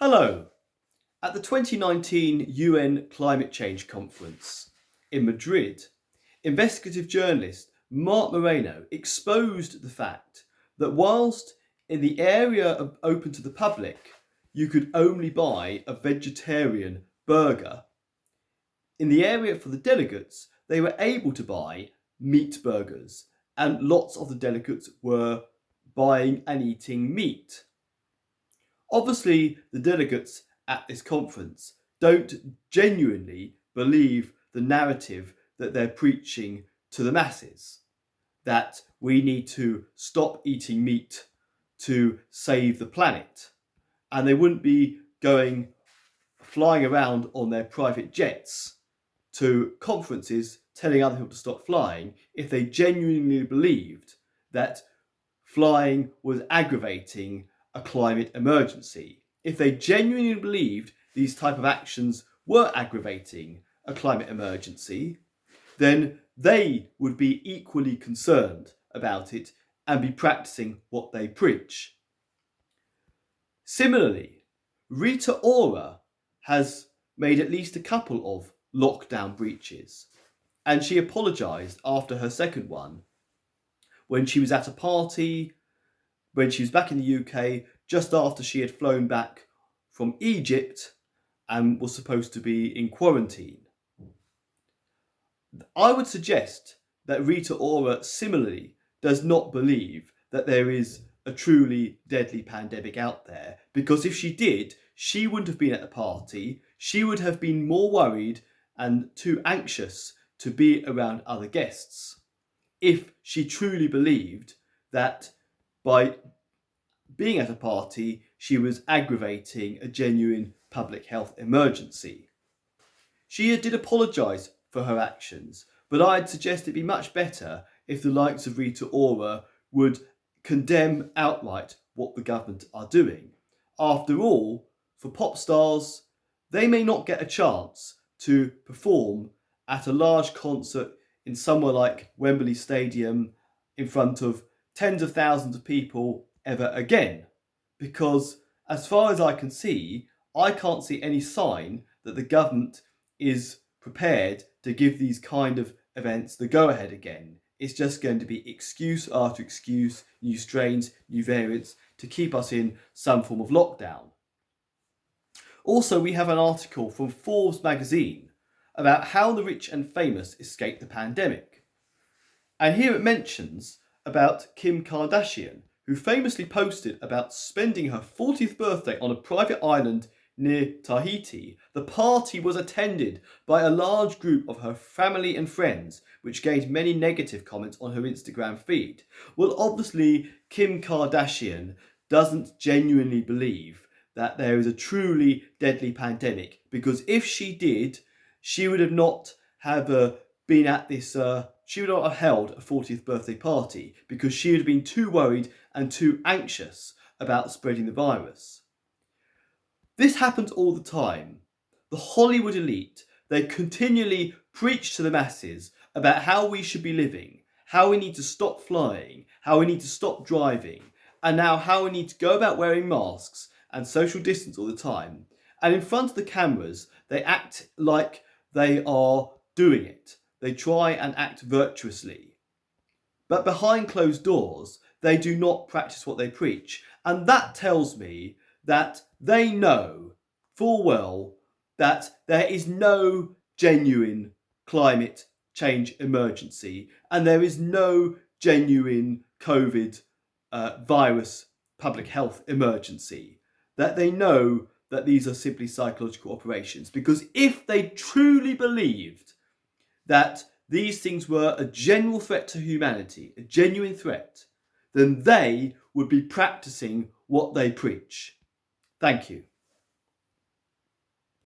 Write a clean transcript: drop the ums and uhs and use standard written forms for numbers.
Hello. At the 2019 UN Climate Change Conference in Madrid, investigative journalist Mark Moreno exposed the fact that whilst in the area open to the public, you could only buy a vegetarian burger, in the area for the delegates, they were able to buy meat burgers, and lots of the delegates were buying and eating meat. Obviously, the delegates at this conference don't genuinely believe the narrative that they're preaching to the masses, that we need to stop eating meat to save the planet. And they wouldn't be flying around on their private jets to conferences telling other people to stop flying if they genuinely believed that flying was aggravating a climate emergency. If they genuinely believed these type of actions were aggravating a climate emergency, then they would be equally concerned about it and be practicing what they preach. Similarly, Rita Ora has made at least a couple of lockdown breaches, and she apologised after her second one when she was at a party, when she was back in the UK, just after she had flown back from Egypt and was supposed to be in quarantine. I would suggest that Rita Ora similarly does not believe that there is a truly deadly pandemic out there, because if she did, she wouldn't have been at the party. She would have been more worried and too anxious to be around other guests if she truly believed that by being at a party, she was aggravating a genuine public health emergency. She did apologise for her actions, but I'd suggest it'd be much better if the likes of Rita Ora would condemn outright what the government are doing. After all, for pop stars, they may not get a chance to perform at a large concert in somewhere like Wembley Stadium in front of tens of thousands of people ever again, because as far as I can see, I can't see any sign that the government is prepared to give these kind of events the go-ahead again. It's just going to be excuse after excuse, new strains, new variants to keep us in some form of lockdown. Also, we have an article from Forbes magazine about how the rich and famous escaped the pandemic. And here it mentions about Kim Kardashian, who famously posted about spending her 40th birthday on a private island near Tahiti. The party was attended by a large group of her family and friends, which gained many negative comments on her Instagram feed. Well, obviously, Kim Kardashian doesn't genuinely believe that there is a truly deadly pandemic, because if she did, she would have not have been at this, she would not have held a 40th birthday party, because she would have been too worried and too anxious about spreading the virus. This happens all the time. The Hollywood elite, they continually preach to the masses about how we should be living, how we need to stop flying, how we need to stop driving, and now how we need to go about wearing masks and social distance all the time. And in front of the cameras, they act like they are doing it. They try and act virtuously. But behind closed doors, they do not practice what they preach. And that tells me that they know full well that there is no genuine climate change emergency, and there is no genuine COVID virus public health emergency. That they know that these are simply psychological operations. Because if they truly believed that these things were a general threat to humanity, a genuine threat, then they would be practicing what they preach. Thank you.